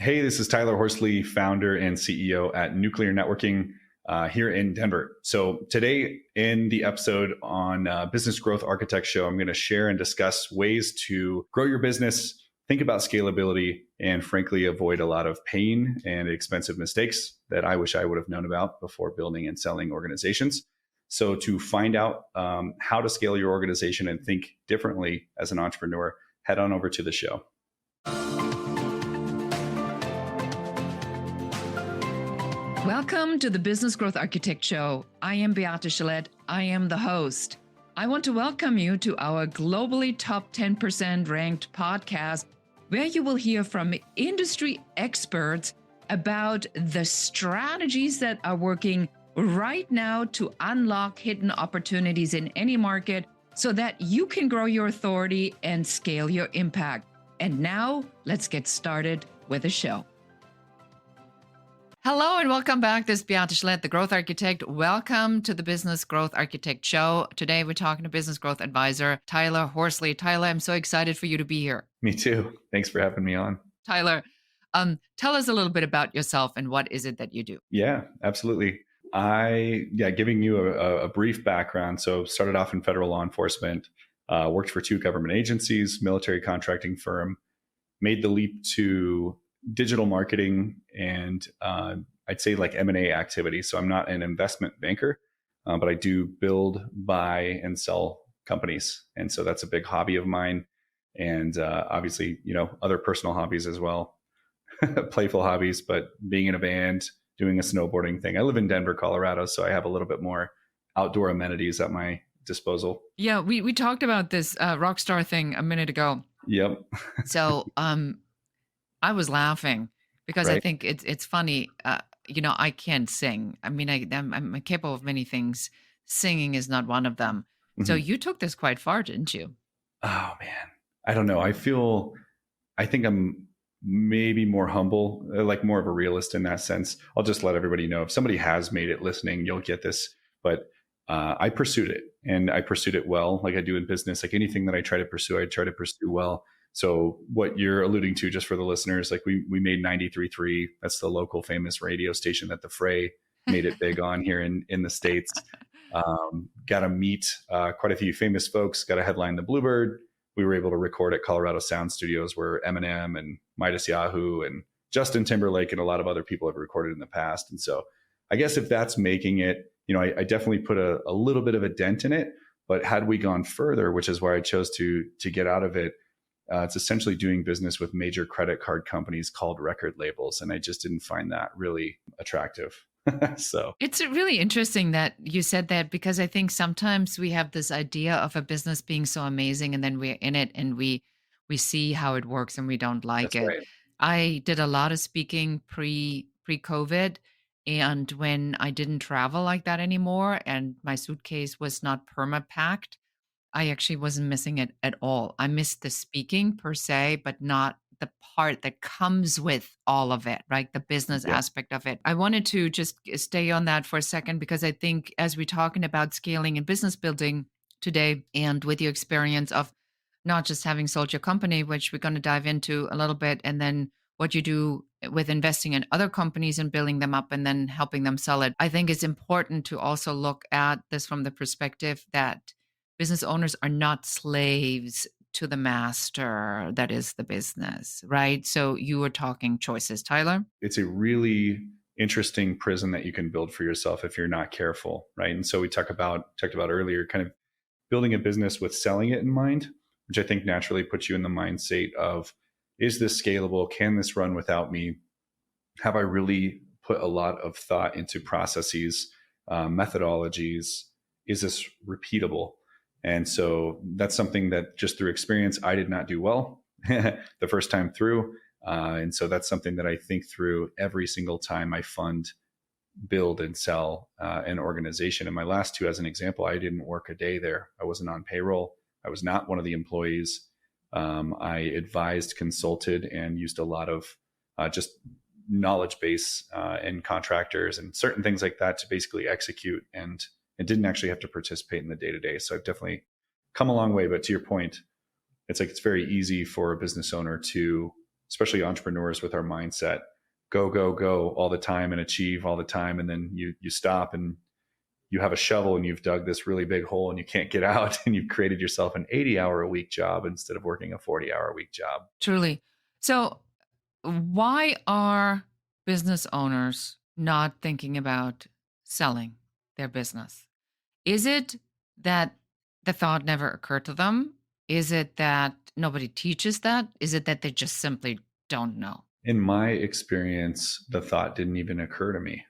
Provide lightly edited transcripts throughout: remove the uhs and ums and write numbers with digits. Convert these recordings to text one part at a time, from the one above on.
Hey, this is Tyler Horsley, founder and CEO at Nuclear Networking here in Denver. So today in the episode on Business Growth Architect Show, I'm going to share and discuss ways to grow your business, think about scalability, and frankly, avoid a lot of pain and expensive mistakes that I wish I would have known about before building and selling organizations. So to find out how to scale your organization and think differently as an entrepreneur, head on over to the show. Welcome to the Business Growth Architect Show. I am Beate Gillette. I am the host. I want to welcome you to our globally top 10% ranked podcast, where you will hear from industry experts about the strategies that are working right now to unlock hidden opportunities in any market so that you can grow your authority and scale your impact. And now let's get started with the show. Hello and welcome back. This is Beate Gillette, the Growth Architect. Welcome to the Business Growth Architect Show. Today we're talking to Business Growth Advisor Tyler Horsley. Tyler, I'm so excited for you to be here. Me too. Thanks for having me on. Tyler, tell us a little bit about yourself and what is it that you do? Yeah, absolutely. Giving you a brief background. So started off in federal law enforcement, worked for 2 government agencies, military contracting firm, made the leap to digital marketing and I'd say like M&A activity. So I'm not an investment banker, but I do build, buy, and sell companies. And so that's a big hobby of mine. And obviously, other personal hobbies as well, playful hobbies, but being in a band, doing a snowboarding thing. I live in Denver, Colorado, so I have a little bit more outdoor amenities at my disposal. Yeah, we talked about this rock star thing a minute ago. Yep. So I was laughing because Right. I think it's funny. I can't sing. I mean, I'm capable of many things. Singing is not one of them. Mm-hmm. So you took this quite far, didn't you? Oh, man. I don't know. I think I'm maybe more humble, like more of a realist in that sense. I'll just let everybody know if somebody has made it listening, you'll get this. But I pursued it and I pursued it well, like I do in business. Like anything that I try to pursue well. So what you're alluding to, just for the listeners, like we made 93.3. That's the local famous radio station that the Fray made it big on here in the States. Got to meet quite a few famous folks, got to headline the Bluebird. We were able to record at Colorado Sound Studios where Eminem and Midas Yahoo and Justin Timberlake and a lot of other people have recorded in the past. And so I guess if that's making it, I definitely put a little bit of a dent in it. But had we gone further, which is why I chose to get out of it, it's essentially doing business with major credit card companies called record labels. And I just didn't find that really attractive. So it's really interesting that you said that, because I think sometimes we have this idea of a business being so amazing and then we're in it and we see how it works and we don't like that's it. right. I did a lot of speaking pre-COVID. And when I didn't travel like that anymore and my suitcase was not perma-packed, I actually wasn't missing it at all. I missed the speaking per se, but not the part that comes with all of it, right? The business aspect of it. I wanted to just stay on that for a second, because I think as we're talking about scaling and business building today, and with your experience of not just having sold your company, which we're going to dive into a little bit, and then what you do with investing in other companies and building them up and then helping them sell it. I think it's important to also look at this from the perspective that business owners are not slaves to the master that is the business, right? So you were talking choices, Tyler. It's a really interesting prison that you can build for yourself if you're not careful, right? And so we talked about earlier, kind of building a business with selling it in mind, which I think naturally puts you in the mindset of, is this scalable? Can this run without me? Have I really put a lot of thought into processes, methodologies? Is this repeatable? And so that's something that just through experience, I did not do well the first time through. And so that's something that I think through every single time I fund, build, and sell an organization. And my last 2, as an example, I didn't work a day there. I wasn't on payroll. I was not one of the employees. I advised, consulted, and used a lot of just knowledge base and contractors and certain things like that to basically execute, and didn't actually have to participate in the day-to-day. So I've definitely come a long way. But to your point, it's like it's very easy for a business owner to especially entrepreneurs with our mindset, go, go, go all the time and achieve all the time. And then you stop and you have a shovel and you've dug this really big hole and you can't get out and you've created yourself an 80-hour a week job instead of working a 40-hour a week job. Truly. So, why are business owners not thinking about selling their business? Is it that the thought never occurred to them? Is it that nobody teaches that? Is it that they just simply don't know? In my experience, the thought didn't even occur to me.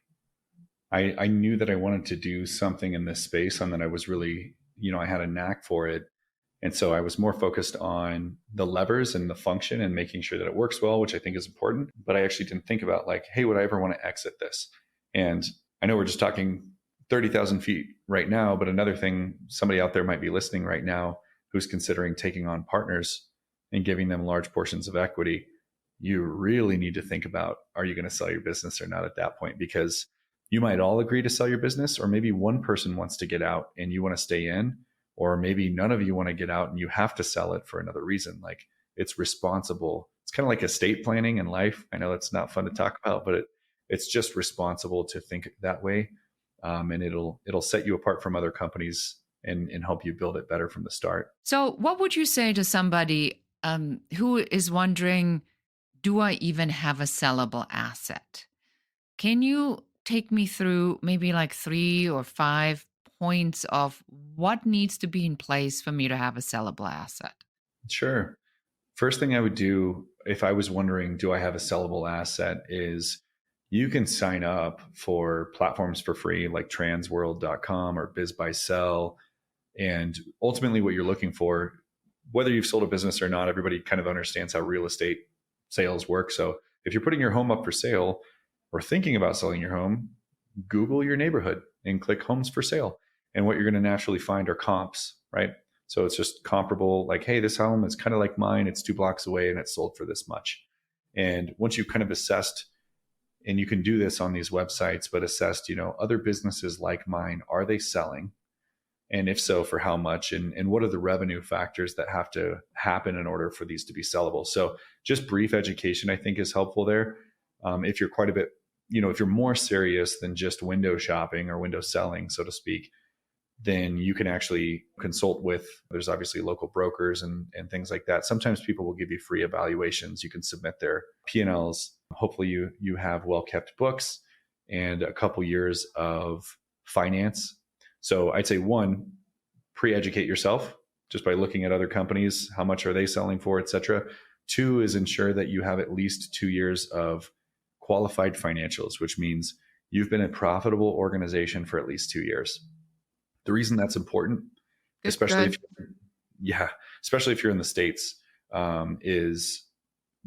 I knew that I wanted to do something in this space and that I was really, I had a knack for it. And so I was more focused on the levers and the function and making sure that it works well, which I think is important. But I actually didn't think about like, hey, would I ever want to exit this? And I know we're just talking 30,000 feet right now, but another thing, somebody out there might be listening right now who's considering taking on partners and giving them large portions of equity. You really need to think about, are you going to sell your business or not at that point? Because you might all agree to sell your business, or maybe one person wants to get out and you want to stay in, or maybe none of you want to get out and you have to sell it for another reason. Like, it's responsible. It's kind of like estate planning in life. I know that's not fun to talk about, but it's just responsible to think that way. And it'll set you apart from other companies and help you build it better from the start. So, what would you say to somebody who is wondering, do I even have a sellable asset? Can you take me through maybe like 3 or 5 points of what needs to be in place for me to have a sellable asset? Sure. First thing I would do if I was wondering, do I have a sellable asset, is you can sign up for platforms for free like transworld.com or BizBuySell. And ultimately what you're looking for, whether you've sold a business or not, everybody kind of understands how real estate sales work. So if you're putting your home up for sale or thinking about selling your home, Google your neighborhood and click homes for sale. And what you're going to naturally find are comps, right? So it's just comparable, like, hey, this home is kind of like mine. It's 2 blocks away and it's sold for this much. And once you've kind of assessed, and you can do this on these websites, but assessed, other businesses like mine, are they selling? And if so, for how much? And what are the revenue factors that have to happen in order for these to be sellable? So just brief education, I think, is helpful there. If you're quite a bit, if you're more serious than just window shopping or window selling, so to speak, then you can actually consult with, there's obviously local brokers and things like that. Sometimes people will give you free evaluations. You can submit their P&Ls. Hopefully you have well-kept books and a couple years of finance. So I'd say 1, pre-educate yourself just by looking at other companies. How much are they selling for, et cetera. 2 is ensure that you have at least 2 years of qualified financials, which means you've been a profitable organization for at least 2 years. The reason that's important, especially if you're in the States, is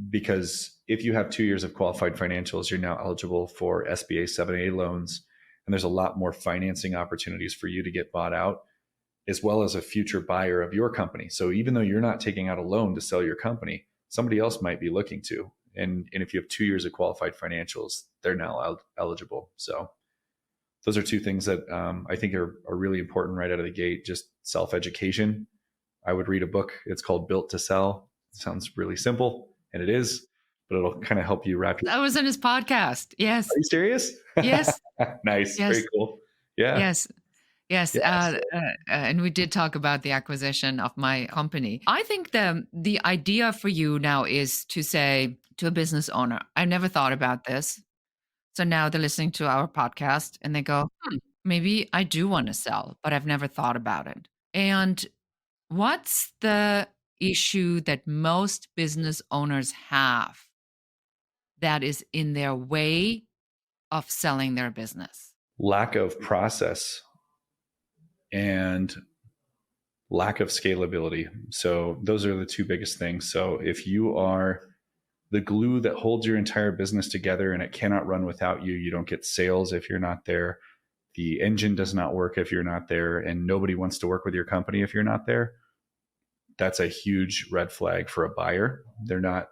because if you have 2 years of qualified financials, you're now eligible for SBA 7A loans. And there's a lot more financing opportunities for you to get bought out, as well as a future buyer of your company. So even though you're not taking out a loan to sell your company, somebody else might be looking to. And if you have 2 years of qualified financials, they're now eligible. So those are 2 things that I think are really important right out of the gate. Just self-education. I would read a book. It's called Built to Sell. It sounds really simple, and it is, but it'll kind of help you wrap your... That was in his podcast. Yes. Are you serious? Yes. Nice. Yes. Very cool. Yeah. Yes. Yes. And we did talk about the acquisition of my company. I think the idea for you now is to say to a business owner, I never thought about this. So now they're listening to our podcast and they go, maybe I do want to sell, but I've never thought about it. And what's the issue that most business owners have that is in their way of selling their business? Lack of process and lack of scalability. So those are the 2 biggest things. So if you are the glue that holds your entire business together and it cannot run without you, you don't get sales if you're not there. The engine does not work if you're not there, and nobody wants to work with your company if you're not there. That's a huge red flag for a buyer. They're not,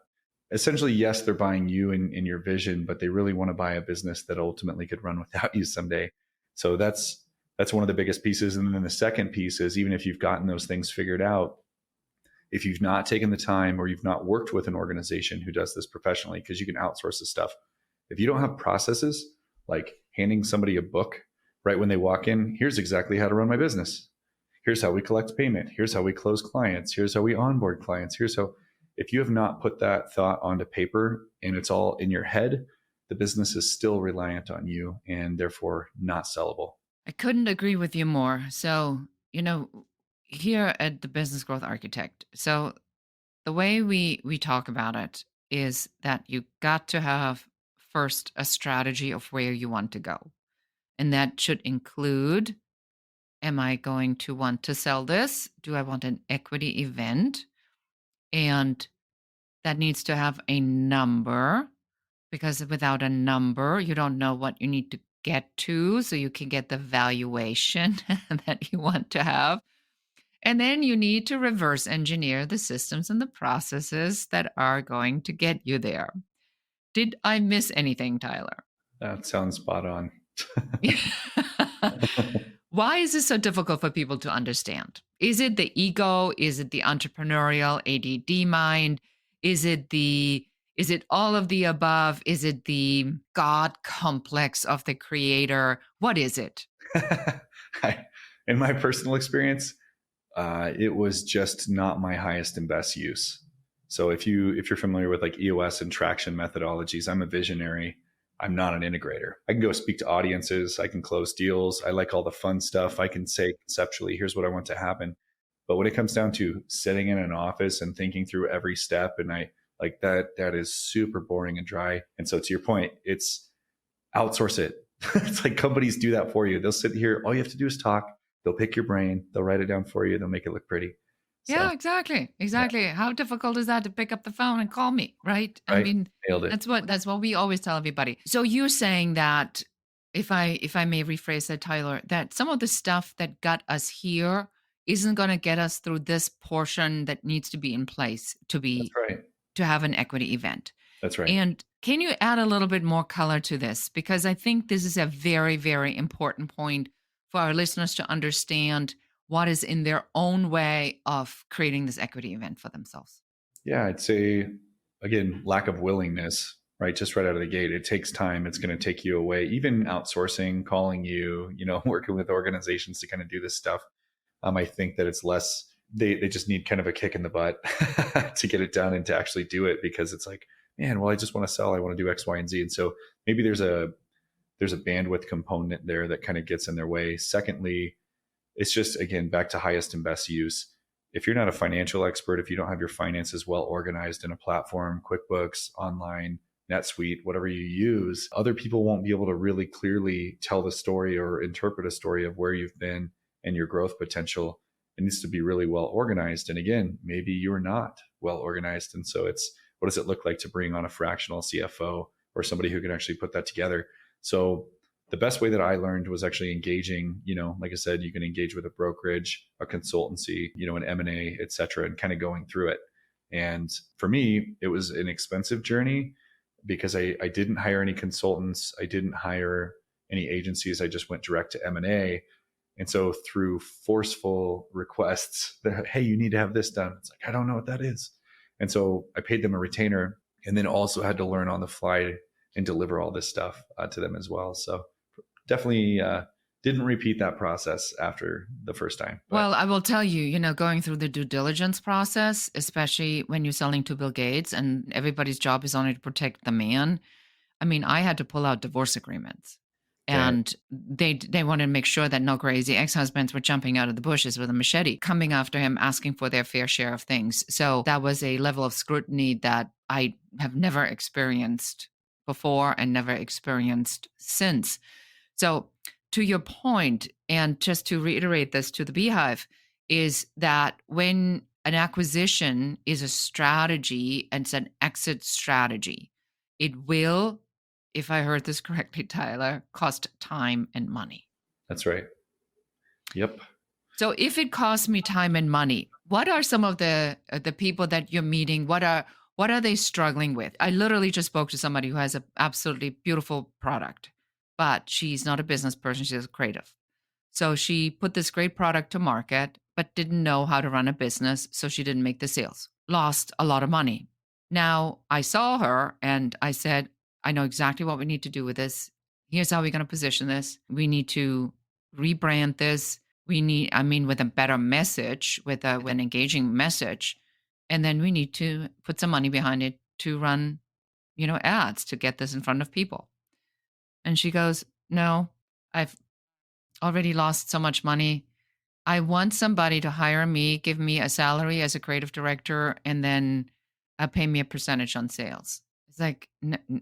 essentially, yes, they're buying you and your vision, but they really want to buy a business that ultimately could run without you someday. So that's one of the biggest pieces. And then the second piece is, even if you've gotten those things figured out, if you've not taken the time or you've not worked with an organization who does this professionally, because you can outsource this stuff. If you don't have processes like handing somebody a book right when they walk in, here's exactly how to run my business. Here's how we collect payment. Here's how we close clients. Here's how we onboard clients. Here's how, if you have not put that thought onto paper and it's all in your head, the business is still reliant on you and therefore not sellable. I couldn't agree with you more. So, here at the Business Growth Architect, so the way we talk about it is that you got to have first a strategy of where you want to go. And that should include, am I going to want to sell this? Do I want an equity event? And that needs to have a number, because without a number, you don't know what you need to get to so you can get the valuation that you want to have. And then you need to reverse engineer the systems and the processes that are going to get you there. Did I miss anything, Tyler? That sounds spot on. Why is this so difficult for people to understand? Is it the ego? Is it the entrepreneurial ADD mind? Is it all of the above? Is it the God complex of the creator? What is it? In my personal experience, it was just not my highest and best use. So if you're familiar with like EOS and traction methodologies, I'm a visionary. I'm not an integrator. I can go speak to audiences. I can close deals. I like all the fun stuff. I can say conceptually, here's what I want to happen. But when it comes down to sitting in an office and thinking through every step, and I like that is super boring and dry. And so to your point, it's outsource it. It's like companies do that for you. They'll sit here. All you have to do is talk. They'll pick your brain. They'll write it down for you. They'll make it look pretty. So, Yeah, exactly. Exactly. Yeah. How difficult is that to pick up the phone and call me, right? Right? I mean, Nailed it. that's what we always tell everybody. So you're saying that, if I may rephrase that, Tyler, that some of the stuff that got us here isn't going to get us through this portion that needs to be in place That's right. to have an equity event. That's right. And can you add a little bit more color to this? Because I think this is a very, very important point for our listeners to understand what is in their own way of creating this equity event for themselves. Yeah, I'd say, again, lack of willingness, right? Just right out of the gate. It takes time. It's going to take you away. Even outsourcing, calling you, working with organizations to kind of do this stuff. I think that it's less, they just need kind of a kick in the butt to get it done and to actually do it, because it's like, man, well, I just want to sell. I want to do X, Y, and Z. And so maybe there's a bandwidth component there that kind of gets in their way. Secondly, it's just, again, back to highest and best use. If you're not a financial expert, if you don't have your finances well organized in a platform, QuickBooks, online, NetSuite, whatever you use, other people won't be able to really clearly tell the story or interpret a story of where you've been and your growth potential. It needs to be really well organized. And again, maybe you're not well organized. And so it's, what does it look like to bring on a fractional CFO or somebody who can actually put that together? So the best way that I learned was actually engaging, like I said, you can engage with a brokerage, a consultancy, an M&A, et cetera, and kind of going through it. And for me, it was an expensive journey because I didn't hire any consultants. I didn't hire any agencies. I just went direct to M&A. And so through forceful requests that, hey, you need to have this done. It's like, I don't know what that is. And so I paid them a retainer and then also had to learn on the fly and deliver all this stuff to them as well. So definitely didn't repeat that process after the first time. But, well, I will tell you, going through the due diligence process, especially when you're selling to Bill Gates and everybody's job is only to protect the man. I mean, I had to pull out divorce agreements. And they wanted to make sure that no crazy ex-husbands were jumping out of the bushes with a machete, coming after him, asking for their fair share of things. So that was a level of scrutiny that I have never experienced before and never experienced since. So to your point, and just to reiterate this to the Beehive, is that when an acquisition is a strategy and it's an exit strategy, it will, if I heard this correctly, Tyler, cost time and money. That's right. Yep. So if it costs me time and money, what are some of the people that you're meeting? What are they struggling with? I literally just spoke to somebody who has an absolutely beautiful product, but she's not a business person. She's a creative. So she put this great product to market, but didn't know how to run a business. So she didn't make the sales, lost a lot of money. Now I saw her and I said, I know exactly what we need to do with this. Here's how we're going to position this. We need to rebrand this. With a better message, with an engaging message. And then we need to put some money behind it to run, ads to get this in front of people. And she goes, no, I've already lost so much money. I want somebody to hire me, give me a salary as a creative director, and then pay me a percentage on sales. It's like,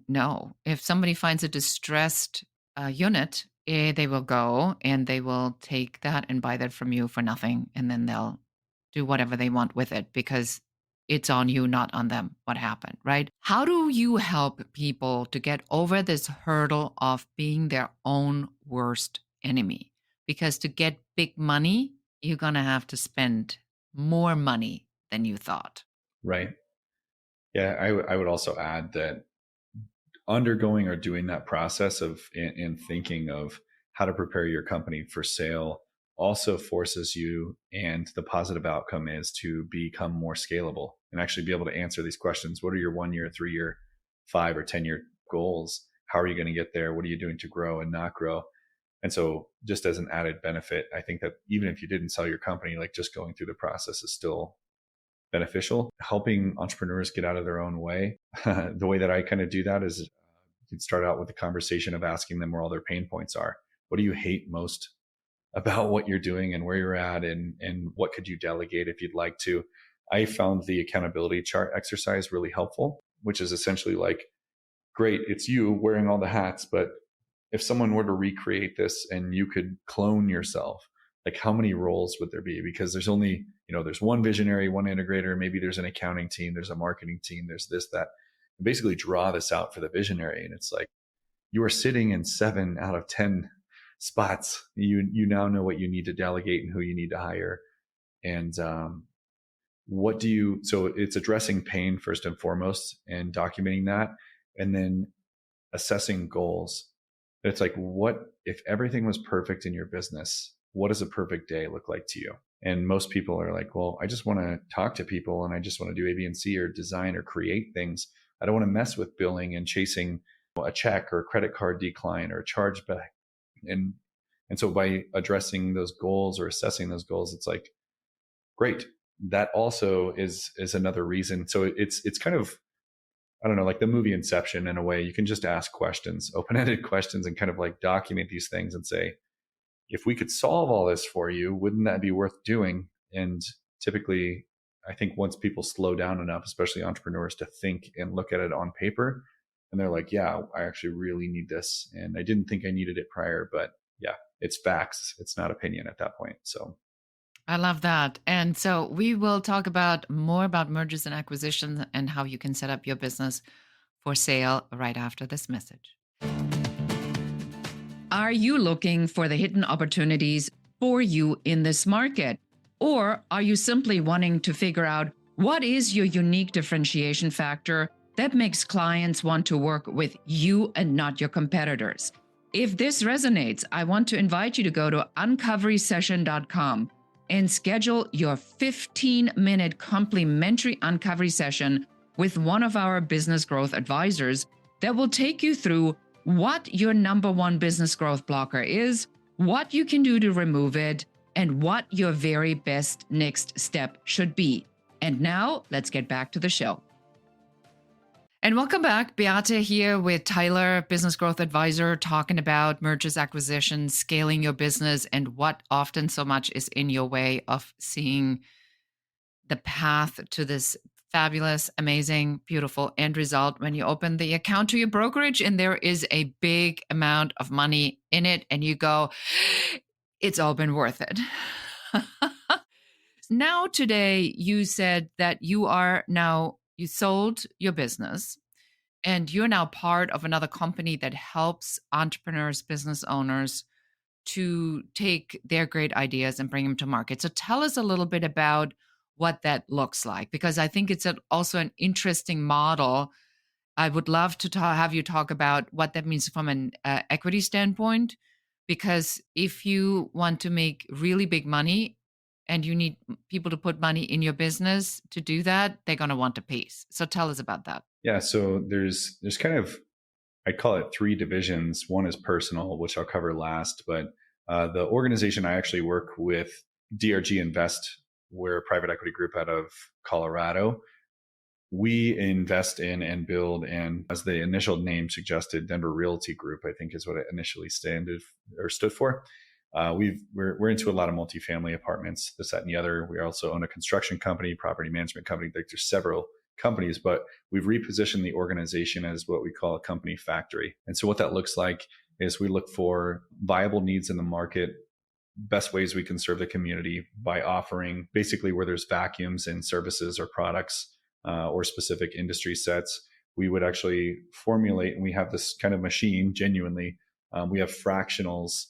no. If somebody finds a distressed unit, they will go and they will take that and buy that from you for nothing. And then they'll do whatever they want with it because it's on you, not on them, what happened, right? How do you help people to get over this hurdle of being their own worst enemy? Because to get big money, you're going to have to spend more money than you thought. Right. Yeah. I would also add that undergoing or doing that process of in thinking of how to prepare your company for sale also forces you, and the positive outcome is to become more scalable and actually be able to answer these questions. What are your 1 year, 3 year, 5 or 10 year goals? How are you going to get there? What are you doing to grow and not grow? And so just as an added benefit, I think that even if you didn't sell your company, like just going through the process is still beneficial. Helping entrepreneurs get out of their own way. The way that I kind of do that is you can start out with a conversation of asking them where all their pain points are. What do you hate most about what you're doing and where you're at, and what could you delegate if you'd like to? I found the accountability chart exercise really helpful, which is essentially like, great, it's you wearing all the hats, but if someone were to recreate this and you could clone yourself, like how many roles would there be? Because there's only, there's one visionary, one integrator, maybe there's an accounting team, there's a marketing team, there's this, that. And basically draw this out for the visionary. And it's like, you are sitting in 7 out of 10 spots. You now know what you need to delegate and who you need to hire. And so it's addressing pain first and foremost and documenting that, and then assessing goals. It's like, what if everything was perfect in your business? What does a perfect day look like to you? And most people are like, well, I just want to talk to people and I just want to do A, B, and C or design or create things. I don't want to mess with billing and chasing a check or a credit card decline or a chargeback. And so by addressing those goals or assessing those goals, it's like, great. That also is another reason. So it's kind of, I don't know, like the movie Inception in a way. You can just ask questions, open-ended questions, and kind of like document these things and say, if we could solve all this for you, wouldn't that be worth doing? And typically, I think once people slow down enough, especially entrepreneurs, to think and look at it on paper, and they're like, yeah, I actually really need this. And I didn't think I needed it prior, but yeah, it's facts. It's not opinion at that point. So I love that. And so we will talk more about mergers and acquisitions and how you can set up your business for sale right after this message. Are you looking for the hidden opportunities for you in this market? Or are you simply wanting to figure out what is your unique differentiation factor that makes clients want to work with you and not your competitors? If this resonates, I want to invite you to go to uncoverysession.com and schedule your 15-minute complimentary uncovery session with one of our business growth advisors that will take you through what your number one business growth blocker is, what you can do to remove it, and what your very best next step should be. And now let's get back to the show. And welcome back. Beate here with Tyler, Business Growth Advisor, talking about mergers, acquisitions, scaling your business, and what often so much is in your way of seeing the path to this fabulous, amazing, beautiful end result when you open the account to your brokerage and there is a big amount of money in it and you go, it's all been worth it. Now, today, you said that you sold your business and you're now part of another company that helps entrepreneurs, business owners to take their great ideas and bring them to market. So tell us a little bit about what that looks like, because I think it's also an interesting model. I would love to have you talk about what that means from an equity standpoint, Because if you want to make really big money and you need people to put money in your business to do that, they're going to want a piece. So tell us about that. Yeah. So there's kind of, I call it three divisions. One is personal, which I'll cover last, but the organization I actually work with, DRG Invest, we're a private equity group out of Colorado. We invest in and build, and as the initial name suggested, Denver Realty Group, I think is what it initially stood for. We're into a lot of multifamily apartments, this, that, and the other. We also own a construction company, property management company. Like, there's several companies, but we've repositioned the organization as what we call a company factory. And so what that looks like is we look for viable needs in the market, best ways we can serve the community by offering basically where there's vacuums in services or products or specific industry sets. We would actually formulate, and we have this kind of machine, genuinely. We have fractionals.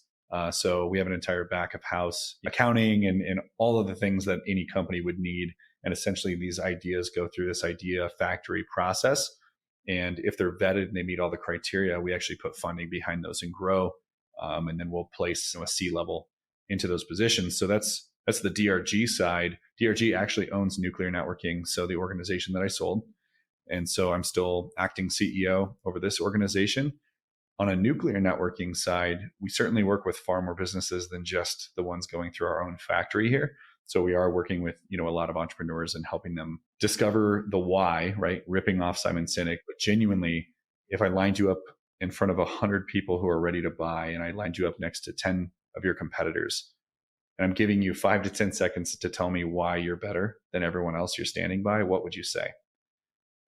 So we have an entire back of house accounting and all of the things that any company would need. And essentially these ideas go through this idea factory process. And if they're vetted and they meet all the criteria, we actually put funding behind those and grow. And then we'll place a C-level into those positions. So that's the DRG side. DRG actually owns Nuclear Networking, so the organization that I sold. And so I'm still acting CEO over this organization. On a nuclear networking side, we certainly work with far more businesses than just the ones going through our own factory here. So we are working with, a lot of entrepreneurs and helping them discover the why, right? Ripping off Simon Sinek, but genuinely, if I lined you up in front of 100 people who are ready to buy, and I lined you up next to 10 of your competitors, and I'm giving you 5 to 10 seconds to tell me why you're better than everyone else you're standing by, what would you say?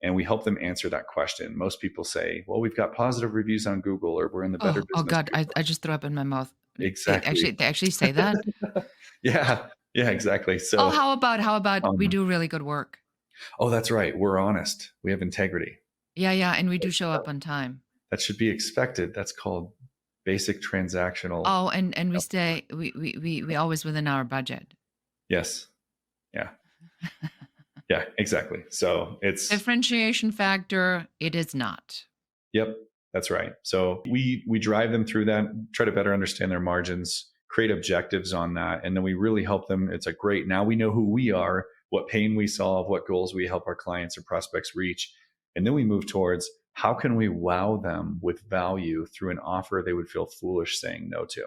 And we help them answer that question. Most people say, well, we've got positive reviews on Google, or we're in the Better Oh Business God, Bureau. I just threw up in my mouth. Exactly. They actually say that. Yeah, exactly. Oh, So, how about we um, do really good work? oh, that's right. We're honest. We have integrity. Yeah, and we do show up on time. That should be expected. That's called basic transactional. Oh, and we stay we always within our budget. Yes. Yeah. Yeah, exactly. So it's Differentiation factor, it is not. Yep, that's right. So we drive them through that, try to better understand their margins, create objectives on that, and then we really help them. It's like, great, now we know who we are, what pain we solve, what goals we help our clients or prospects reach, and then we move towards how can we wow them with value through an offer they would feel foolish saying no to.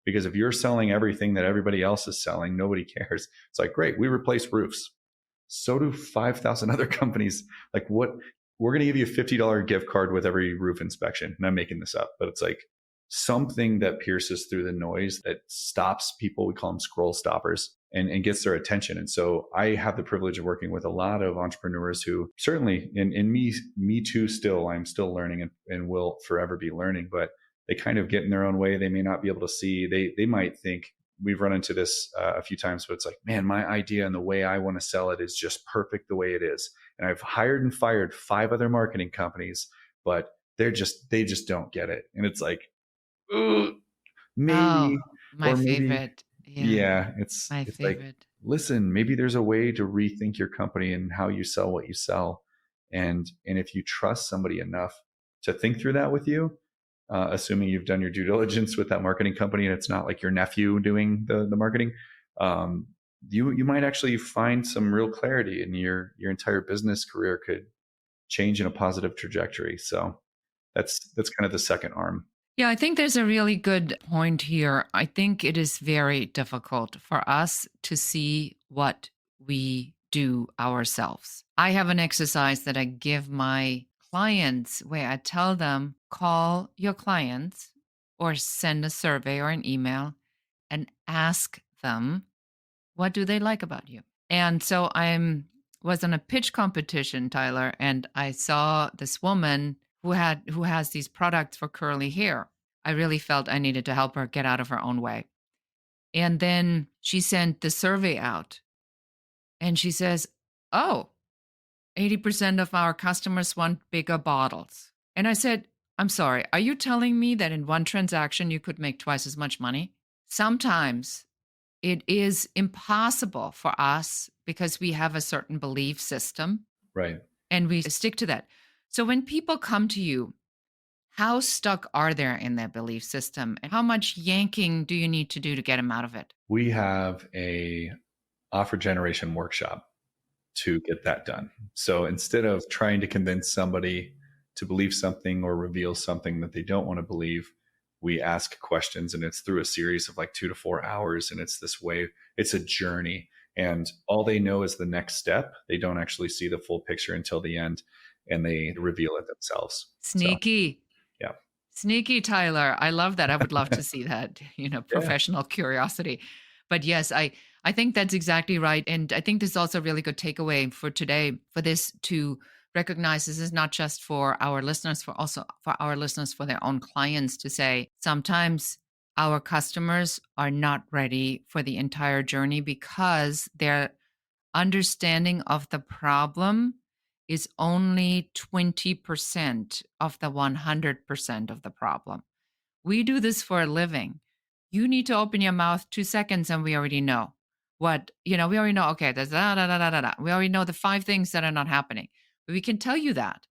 Because if you're selling everything that everybody else is selling, nobody cares. It's like, great, we replace roofs. So do 5,000 other companies. Like, what? We're going to give you a $50 gift card with every roof inspection. And I'm making this up, but it's like something that pierces through the noise that stops people. We call them scroll stoppers, and gets their attention. And so I have the privilege of working with a lot of entrepreneurs who certainly, in me too, still, I'm still learning and will forever be learning, but they kind of get in their own way. They may not be able to see, they might think, we've run into this a few times, but it's like, man, my idea and the way I want to sell it is just perfect the way it is. And I've hired and fired 5 other marketing companies, but they just don't get it. And it's like, maybe, Oh, my or maybe, favorite. Yeah, yeah, my it's like, favorite. listen, maybe there's a way to rethink your company and how you sell what you sell. And if you trust somebody enough to think through that with you, assuming you've done your due diligence with that marketing company and it's not like your nephew doing the marketing, you might actually find some real clarity, and your entire business career could change in a positive trajectory. So that's kind of the second arm. Yeah, I think there's a really good point here. I think it is very difficult for us to see what we do ourselves. I have an exercise that I give my clients where I tell them, call your clients or send a survey or an email and ask them, what do they like about you? And so I was on a pitch competition, Tyler, and I saw this woman who has these products for curly hair. I really felt I needed to help her get out of her own way. And then she sent the survey out and she says, "Oh, 80% of our customers want bigger bottles." And I said, "I'm sorry, are you telling me that in one transaction you could make twice as much money?" Sometimes it is impossible for us because we have a certain belief system Right. and we stick to that. So when people come to you, How stuck are they in their belief system? And how much yanking do you need to do to get them out of it? We have a offer generation workshop to get that done. So instead of trying to convince somebody to believe something or reveal something that they don't want to believe, we ask questions, and it's through a series of like 2 to 4 hours. And it's this way, it's a journey. And all they know is the next step. They don't actually see the full picture until the end, and they reveal it themselves. So, Sneaky. yeah. Sneaky, Tyler. I love that. I would love to see that, Yeah. professional curiosity. But yes, I think that's exactly right. And I think this is also a really good takeaway for today, for this to recognize this is not just for our listeners, for also for our listeners, for their own clients to say sometimes our customers are not ready for the entire journey because their understanding of the problem is only 20% of the 100% of the problem. We do this for a living. You need to open your mouth 2 seconds and we already know we already know, okay, there's da da da da da da. We already know the five things that are not happening. But we can tell you that.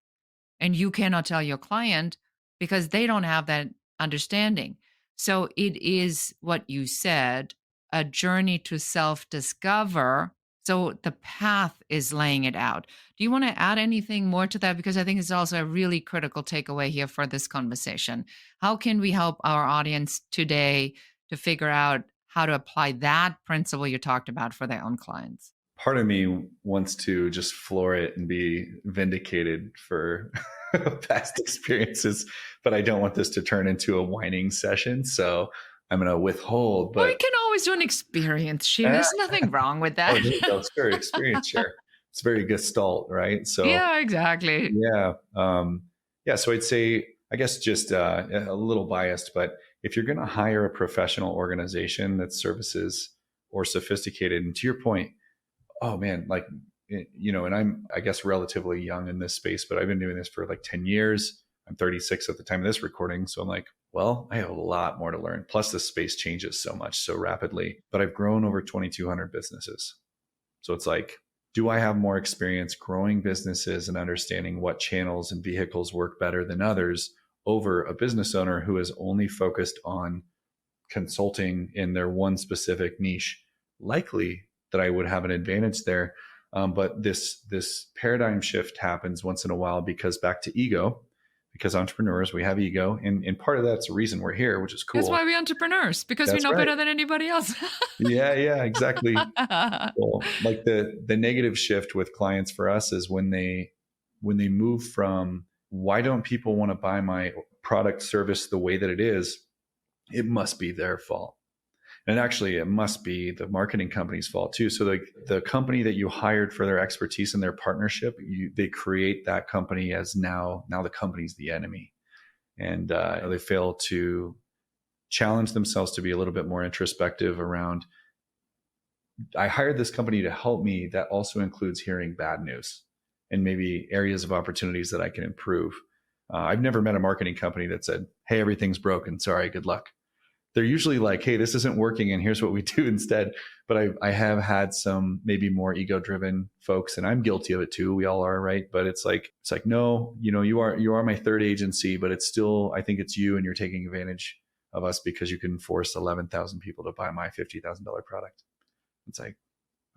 And you cannot tell your client because they don't have that understanding. So it is what you said, a journey to self discover. So the path is laying it out. Do you want to add anything more to that? Because I think it's also a really critical takeaway here for this conversation. How can we help our audience today to figure out how to apply that principle you talked about for their own clients? Part of me wants to just floor it and be vindicated for past experiences, but I don't want this to turn into a whining session. So I'm going to withhold. Well, we But can always do an experience share. ah, There's nothing wrong with oh, that. there you go. Sure, experience share. It's very gestalt, right? So Yeah, exactly. yeah, yeah. So I'd say, I guess, just a little biased, but if you're going to hire a professional organization that services or sophisticated, and to your point, oh man, like, and I'm, I guess, relatively young in this space, but I've been doing this for like 10 years. I'm 36 at the time of this recording. So I'm like, well, I have a lot more to learn. Plus, the space changes so much, so rapidly. But I've grown over 2,200 businesses. So it's like, do I have more experience growing businesses and understanding what channels and vehicles work better than others over a business owner who is only focused on consulting in their one specific niche? Likely that I would have an advantage there. But this paradigm shift happens once in a while because back to ego, because entrepreneurs, we have ego. And part of that's the reason we're here, which is That's cool. why we entrepreneurs, because we That's know right. better than anybody else. Yeah, yeah, exactly. Well, like the negative shift with clients for us is when they move from, why don't people want to buy my product service the way that it is? It must be their fault. And actually, it must be the marketing company's fault too. So the company that you hired for their expertise and their partnership, they create that company as now the company's the enemy, and they fail to challenge themselves to be a little bit more introspective around. I hired this company to help me. That also includes hearing bad news and maybe areas of opportunities that I can improve. I've never met a marketing company that said, "Hey, everything's broken. Sorry, good luck." They're usually like, "Hey, this isn't working, and here's what we do instead." But I have had some maybe more ego driven folks, and I'm guilty of it too. We all are, right? But it's like, no, you are my third agency, but it's still, I think it's you, and you're taking advantage of us because you can force 11,000 people to buy my $50,000 product. It's like,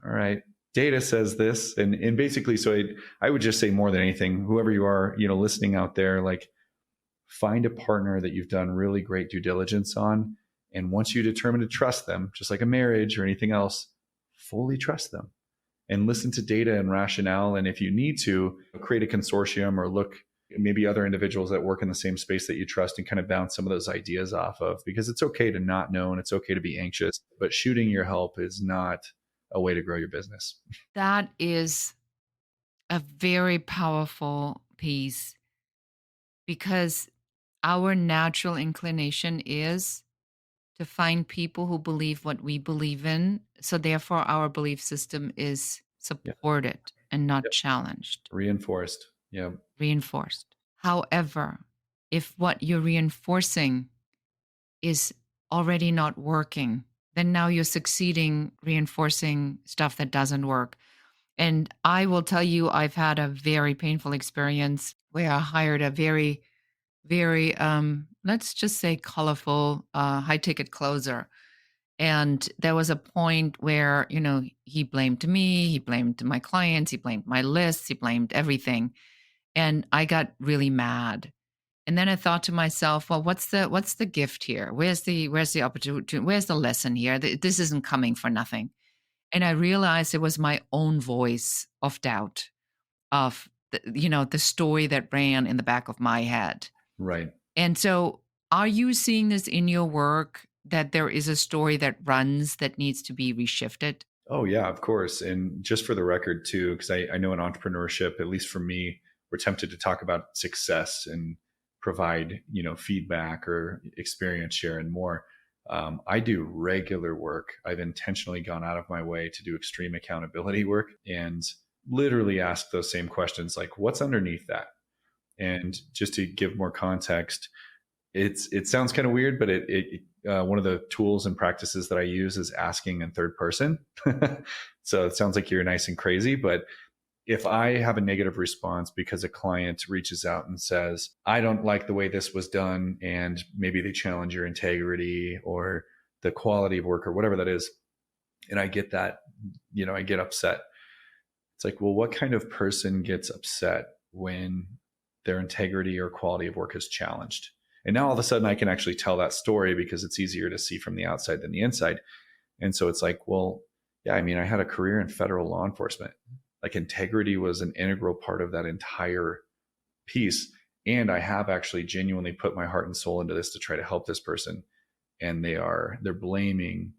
all right, data says this, and basically, so I would just say, more than anything, whoever you are, listening out there, like, find a partner that you've done really great due diligence on. And once you determine to trust them, just like a marriage or anything else, fully trust them and listen to data and rationale. And if you need to, create a consortium or look maybe other individuals that work in the same space that you trust and kind of bounce some of those ideas off of, because it's okay to not know and it's okay to be anxious, but shooting your help is not a way to grow your business. That is a very powerful piece because our natural inclination is to find people who believe what we believe in. So, therefore, our belief system is Yeah. supported and not Yep. challenged, Reinforced. Yeah. reinforced. However, if what you're reinforcing is already not working, then now you're succeeding reinforcing stuff that doesn't work. And I will tell you, I've had a very painful experience where I hired a very very, let's just say colorful, high ticket closer. And there was a point where, he blamed me, he blamed my clients, he blamed my lists, he blamed everything. And I got really mad. And then I thought to myself, well, what's the gift here? Where's the opportunity? Where's the lesson here? This isn't coming for nothing. And I realized it was my own voice of doubt of the story that ran in the back of my head. Right. And so, are you seeing this in your work that there is a story that runs that needs to be reshifted? Oh yeah, of course. And just for the record too, because I know in entrepreneurship, at least for me, we're tempted to talk about success and provide, feedback or experience share and more. I do regular work. I've intentionally gone out of my way to do extreme accountability work and literally ask those same questions, like what's underneath that? And just to give more context, it sounds kind of weird, but one of the tools and practices that I use is asking in third person. So it sounds like you're nice and crazy, but if I have a negative response because a client reaches out and says, I don't like the way this was done, and maybe they challenge your integrity or the quality of work or whatever that is, and I get that, I get upset. It's like, well, what kind of person gets upset when their integrity or quality of work is challenged? And now all of a sudden I can actually tell that story because it's easier to see from the outside than the inside. And so it's like, well, yeah, I mean, I had a career in federal law enforcement. Like integrity was an integral part of that entire piece. And I have actually genuinely put my heart and soul into this to try to help this person. And they're blaming,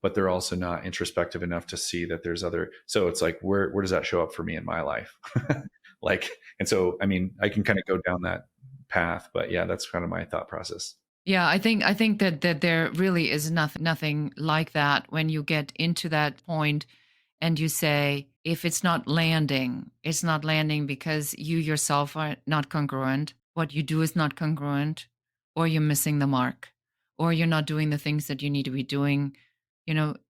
but they're also not introspective enough to see that there's other. So it's like, where does that show up for me in my life? And so, I mean, I can kind of go down that path, but yeah, that's kind of my thought process. Yeah, I think that there really is nothing like that when you get into that point and you say, if it's not landing, it's not landing because you yourself are not congruent. What you do is not congruent, or you're missing the mark, or you're not doing the things that you need to be doing.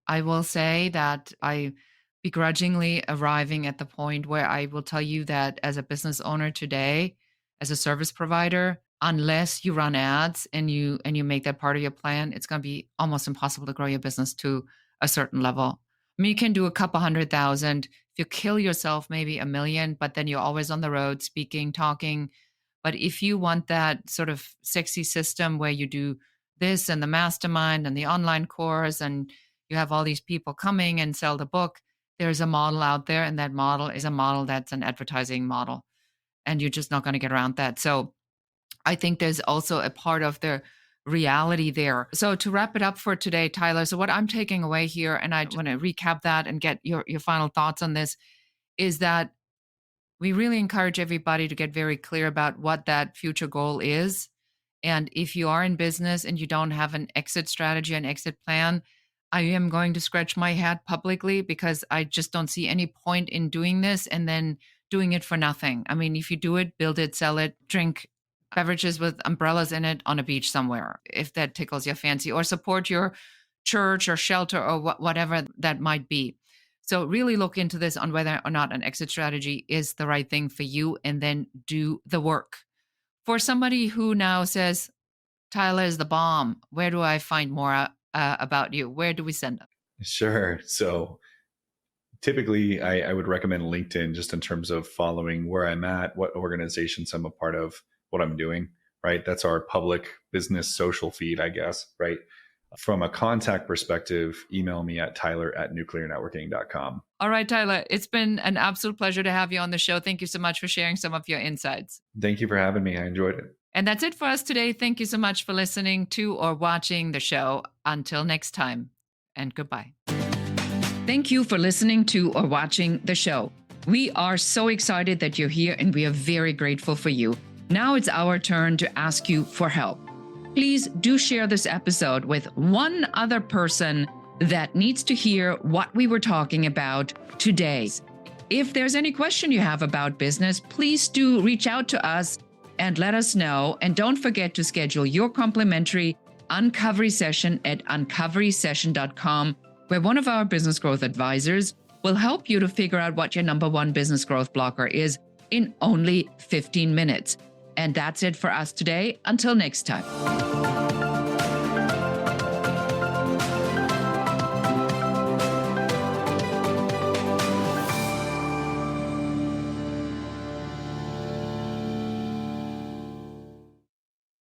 I will say that I begrudgingly arriving at the point where I will tell you that as a business owner today, as a service provider, unless you run ads and you make that part of your plan, it's going to be almost impossible to grow your business to a certain level. I mean, you can do a couple 100,000. If you kill yourself, maybe 1 million, but then you're always on the road speaking, talking. But if you want that sort of sexy system where you do this and the mastermind and the online course and you have all these people coming and sell the book, there's a model out there, and that model is a model that's an advertising model, and you're just not going to get around that. So I think there's also a part of the reality there. So to wrap it up for today, Tyler, so what I'm taking away here, and I want to recap that and get your final thoughts on this, is that we really encourage everybody to get very clear about what that future goal is. And if you are in business and you don't have an exit strategy, an exit plan, I am going to scratch my head publicly because I just don't see any point in doing this and then doing it for nothing. I mean, if you do it, build it, sell it, drink beverages with umbrellas in it on a beach somewhere, if that tickles your fancy, or support your church or shelter or whatever that might be. So really look into this on whether or not an exit strategy is the right thing for you, and then do the work. For somebody who now says, Tyler is the bomb, where do I find more about you? Where do we send them? Sure. So typically I would recommend LinkedIn just in terms of following where I'm at, what organizations I'm a part of, what I'm doing, right? That's our public business social feed, I guess, right? From a contact perspective, email me at tyler@nuclearnetworking.com. All right, Tyler, it's been an absolute pleasure to have you on the show. Thank you so much for sharing some of your insights. Thank you for having me. I enjoyed it. And that's it for us today. Thank you so much for listening to or watching the show. Until next time, and goodbye. Thank you for listening to or watching the show. We are so excited that you're here, and we are very grateful for you. Now it's our turn to ask you for help. Please do share this episode with one other person that needs to hear what we were talking about today. If there's any question you have about business, please do reach out to us and let us know. And don't forget to schedule your complimentary Uncovery session at uncoverysession.com, where one of our business growth advisors will help you to figure out what your number one business growth blocker is in only 15 minutes. And that's it for us today. Until next time.